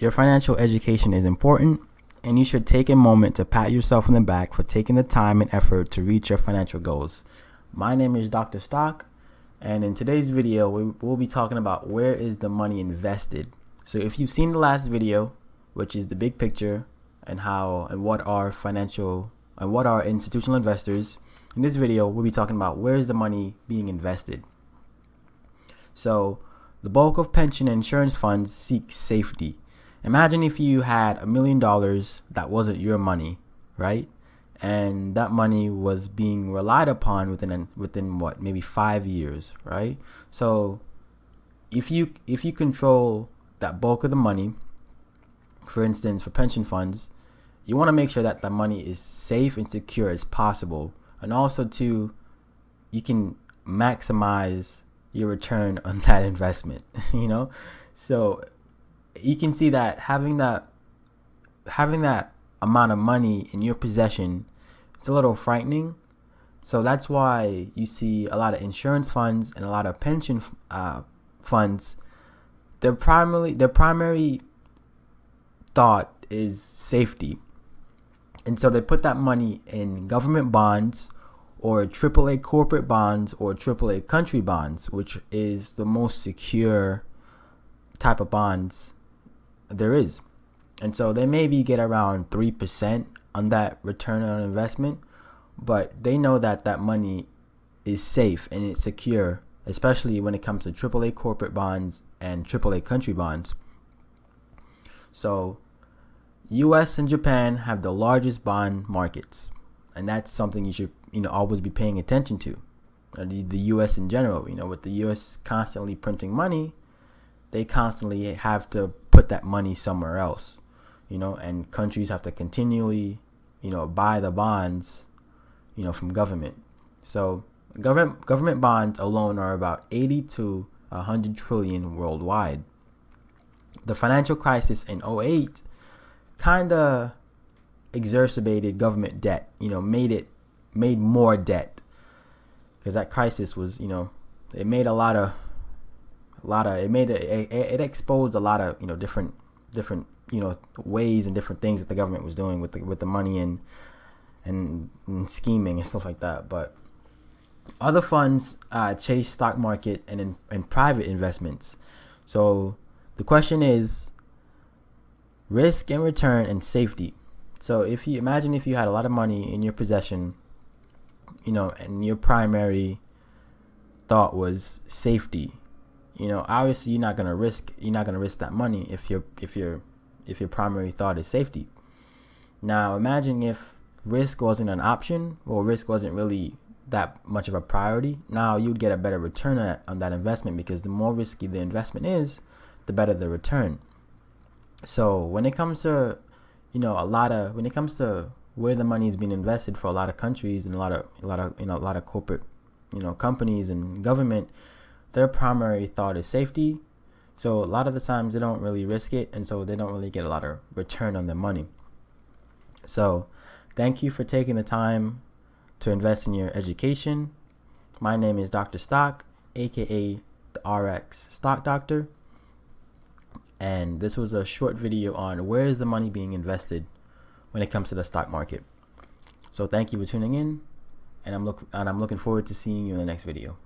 Your financial education is important, and you should take a moment to pat yourself on the back for taking the time and effort to reach your financial goals. My name is Dr. Stock, and in today's video, we'll be talking about where is the money invested. So if you've seen the last video, which is the big picture and what are institutional investors, in this video, we'll be talking about where is the money being invested. So the bulk of pension and insurance funds seek safety. Imagine if you had $1 million that wasn't your money, right? And that money was being relied upon within what, maybe 5 years, right? So if you control that bulk of the money, for instance, for pension funds, you want to make sure that the money is safe and secure as possible, and also you can maximize your return on that investment. So you can see that having that amount of money in your possession, it's a little frightening. So that's why you see a lot of insurance funds and a lot of pension funds. Their primary thought is safety, and so they put that money in government bonds or AAA corporate bonds or AAA country bonds, which is the most secure type of bonds there is. And so they maybe get around 3% on that return on investment, but they know that that money is safe and it's secure, especially when it comes to AAA corporate bonds and AAA country bonds. So US and Japan have the largest bond markets, and that's something you should always be paying attention to. The US in general, with the US constantly printing money, they constantly have to put that money somewhere else, and countries have to continually, buy the bonds, from government. So government bonds alone are about 80 to 100 trillion worldwide. The financial crisis in 2008 kind of exacerbated government debt, made more debt, because that crisis was, it made it exposed a lot of different ways and different things that the government was doing with the money and scheming and stuff like that. But other funds chase stock market and private investments. So the question is risk and return and safety. So if you had a lot of money in your possession, and your primary thought was safety, obviously you're not gonna risk that money if your primary thought is safety. Now imagine if risk wasn't an option, or risk wasn't really that much of a priority. Now you'd get a better return on that investment, because the more risky the investment is, the better the return. So when it comes to where the money is being invested for a lot of countries and a lot of corporate companies and government, their primary thought is safety. So a lot of the times they don't really risk it, and so they don't really get a lot of return on their money. So thank you for taking the time to invest in your education. My name is Dr. Stock, aka the RX Stock Doctor, and this was a short video on where is the money being invested when it comes to the stock market. So thank you for tuning in, and I'm looking forward to seeing you in the next video.